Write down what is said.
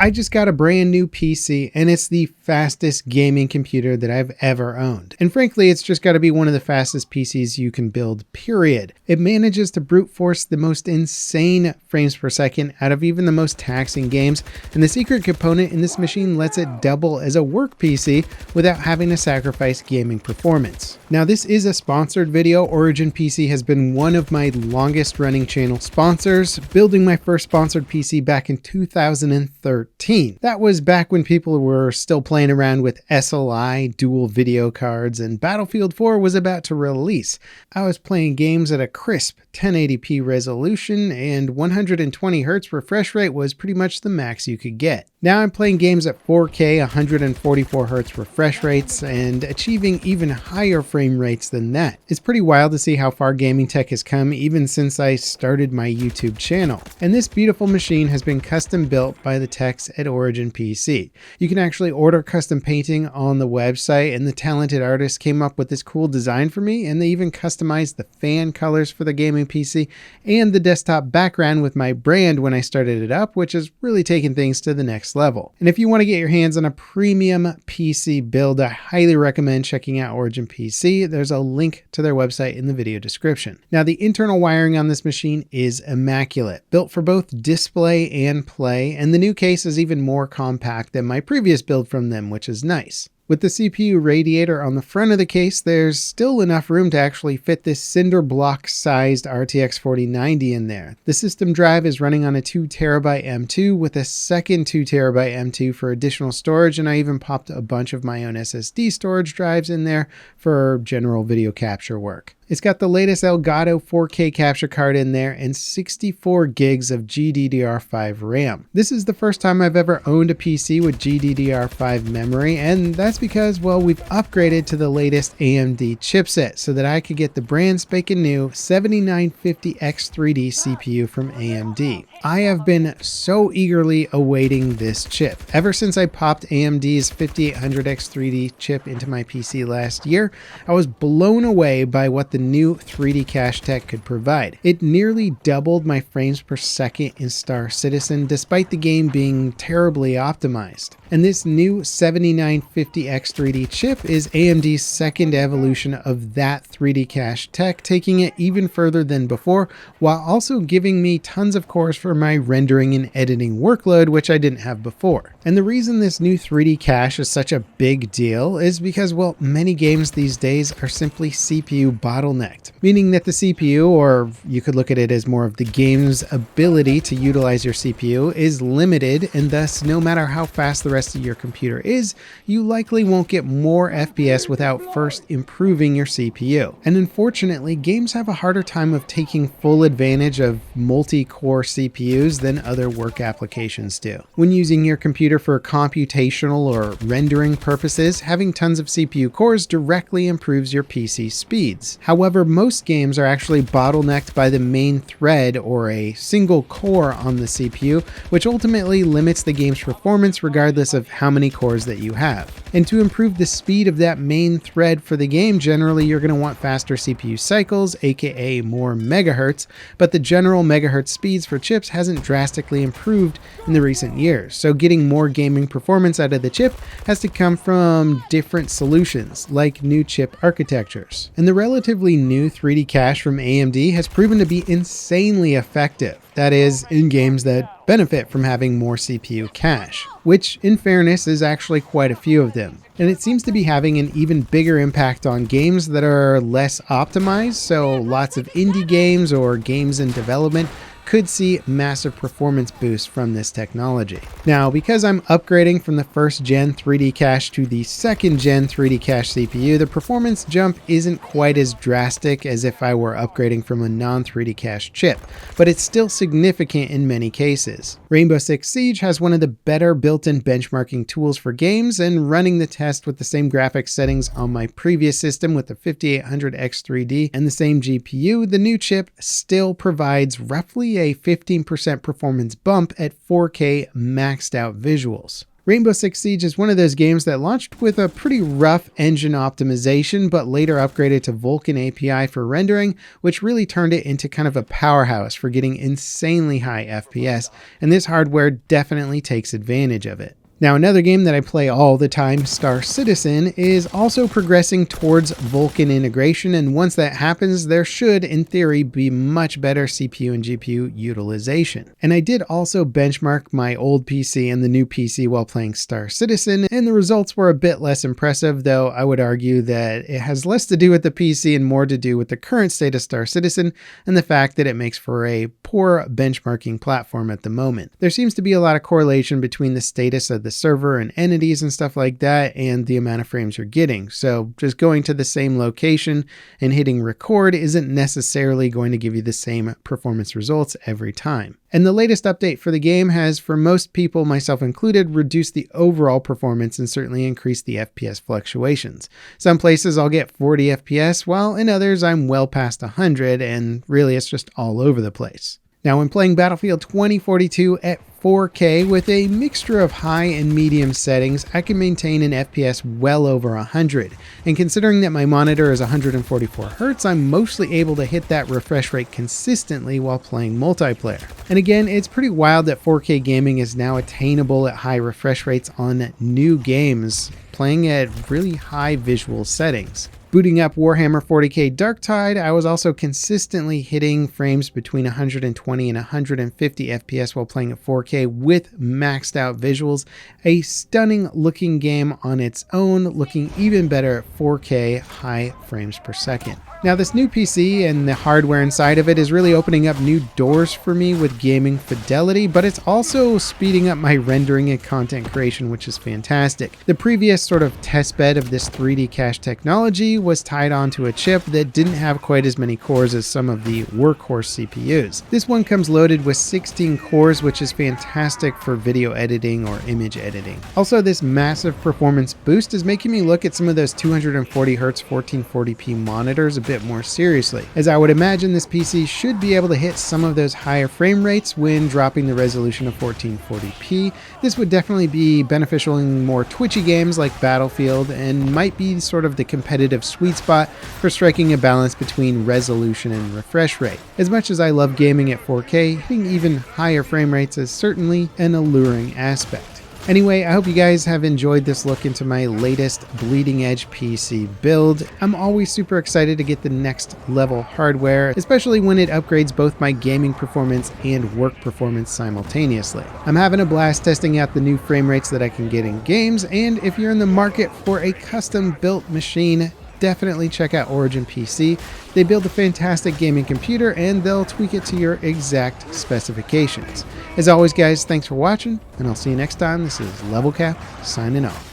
I just got a brand new PC and it's the fastest gaming computer that I've ever owned. And frankly, it's just got to be one of the fastest PCs you can build, period. It manages to brute force the most insane frames per second out of even the most taxing games. And the secret component in this machine lets it double as a work PC without having to sacrifice gaming performance. Now, this is a sponsored video. Origin PC has been one of my longest running channel sponsors, building my first sponsored PC back in 2013. That was back when people were still playing around with SLI, dual video cards, and Battlefield 4 was about to release. I was playing games at a crisp 1080p resolution, and 120 Hz refresh rate was pretty much the max you could get. Now I'm playing games at 4K 144 Hz refresh rates and achieving even higher frame rates than that. It's pretty wild to see how far gaming tech has come even since I started my YouTube channel. And this beautiful machine has been custom built by the techs at Origin PC. You can actually order custom painting on the website, and the talented artist came up with this cool design for me, and they even customized the fan colors for the gaming PC and the desktop background with my brand when I started it up, which has really taken things to the next level. And if you want to get your hands on a premium PC build, I highly recommend checking out Origin PC. There's a link to their website in the video description. Now, the internal wiring on this machine is immaculate, built for both display and play, and the new case is even more compact than my previous build from them, which is nice. With the CPU radiator on the front of the case, there's still enough room to actually fit this cinder block sized RTX 4090 in there. The system drive is running on a 2TB M2 with a second 2TB M2 for additional storage, and I even popped a bunch of my own SSD storage drives in there for general video capture work. It's got the latest Elgato 4K capture card in there and 64 gigs of GDDR5 RAM. This is the first time I've ever owned a PC with GDDR5 memory, and that's because, well, we've upgraded to the latest AMD chipset so that I could get the brand spanking new 7950X3D CPU from AMD. I have been so eagerly awaiting this chip. Ever since I popped AMD's 5800X3D chip into my PC last year, I was blown away by what the new 3D cache tech could provide. It nearly doubled my frames per second in Star Citizen, despite the game being terribly optimized. And this new 7950X3D chip is AMD's second evolution of that 3D cache tech, taking it even further than before, while also giving me tons of cores for my rendering and editing workload, which I didn't have before. And the reason this new 3D cache is such a big deal is because, well, many games these days are simply CPU bottlenecked, meaning that the CPU, or you could look at it as more of the game's ability to utilize your CPU, is limited, and thus no matter how fast the rest of your computer is, you likely won't get more FPS without first improving your CPU. And unfortunately, games have a harder time of taking full advantage of multi-core CPUs than other work applications do. When using your computer for computational or rendering purposes, having tons of CPU cores directly improves your PC speeds. However, most games are actually bottlenecked by the main thread or a single core on the CPU, which ultimately limits the game's performance regardless of how many cores that you have. And to improve the speed of that main thread for the game, generally you're going to want faster CPU cycles, aka more megahertz, but the general megahertz speeds for chips hasn't drastically improved in the recent years. So getting more gaming performance out of the chip has to come from different solutions, like new chip architectures. And the relatively new 3D cache from AMD has proven to be insanely effective. That is, in games that benefit from having more CPU cache, which in fairness is actually quite a few of them. And it seems to be having an even bigger impact on games that are less optimized, so lots of indie games or games in development could see massive performance boosts from this technology. Now, because I'm upgrading from the first gen 3D cache to the second gen 3D cache CPU, the performance jump isn't quite as drastic as if I were upgrading from a non-3D cache chip, but it's still significant in many cases. Rainbow Six Siege has one of the better built-in benchmarking tools for games, and running the test with the same graphics settings on my previous system with the 5800X3D and the same GPU, the new chip still provides roughly a 15% performance bump at 4K maxed out visuals. Rainbow Six Siege is one of those games that launched with a pretty rough engine optimization, but later upgraded to Vulkan API for rendering, which really turned it into kind of a powerhouse for getting insanely high FPS, and this hardware definitely takes advantage of it. Now, another game that I play all the time, Star Citizen, is also progressing towards Vulkan integration, and once that happens, there should, in theory, be much better CPU and GPU utilization. And I did also benchmark my old PC and the new PC while playing Star Citizen, and the results were a bit less impressive, though I would argue that it has less to do with the PC and more to do with the current state of Star Citizen and the fact that it makes for a poor benchmarking platform at the moment. There seems to be a lot of correlation between the status of the server and entities and stuff like that and the amount of frames you're getting. So just going to the same location and hitting record isn't necessarily going to give you the same performance results every time. And the latest update for the game has, for most people, myself included, reduced the overall performance and certainly increased the FPS fluctuations. Some places I'll get 40 FPS, while in others I'm well past 100, and really it's just all over the place. Now, when playing Battlefield 2042 at 4K with a mixture of high and medium settings, I can maintain an FPS well over 100. And considering that my monitor is 144 Hz, I'm mostly able to hit that refresh rate consistently while playing multiplayer. And again, it's pretty wild that 4K gaming is now attainable at high refresh rates on new games, playing at really high visual settings. Booting up Warhammer 40k Darktide, I was also consistently hitting frames between 120 and 150 FPS while playing at 4K with maxed out visuals. A stunning looking game on its own, looking even better at 4K high frames per second. Now, this new PC and the hardware inside of it is really opening up new doors for me with gaming fidelity, but it's also speeding up my rendering and content creation, which is fantastic. The previous sort of testbed of this 3D cache technology was tied onto a chip that didn't have quite as many cores as some of the workhorse CPUs. This one comes loaded with 16 cores, which is fantastic for video editing or image editing. Also, this massive performance boost is making me look at some of those 240 Hz 1440p monitors a bit more seriously, as I would imagine this PC should be able to hit some of those higher frame rates when dropping the resolution of 1440p. This would definitely be beneficial in more twitchy games like Battlefield and might be sort of the competitive sweet spot for striking a balance between resolution and refresh rate. As much as I love gaming at 4K, hitting even higher frame rates is certainly an alluring aspect. Anyway, I hope you guys have enjoyed this look into my latest bleeding edge PC build. I'm always super excited to get the next level hardware, especially when it upgrades both my gaming performance and work performance simultaneously. I'm having a blast testing out the new frame rates that I can get in games, and if you're in the market for a custom built machine, definitely check out Origin PC. They build a fantastic gaming computer and they'll tweak it to your exact specifications. As always, guys, thanks for watching, and I'll see you next time. This is Level Cap signing off.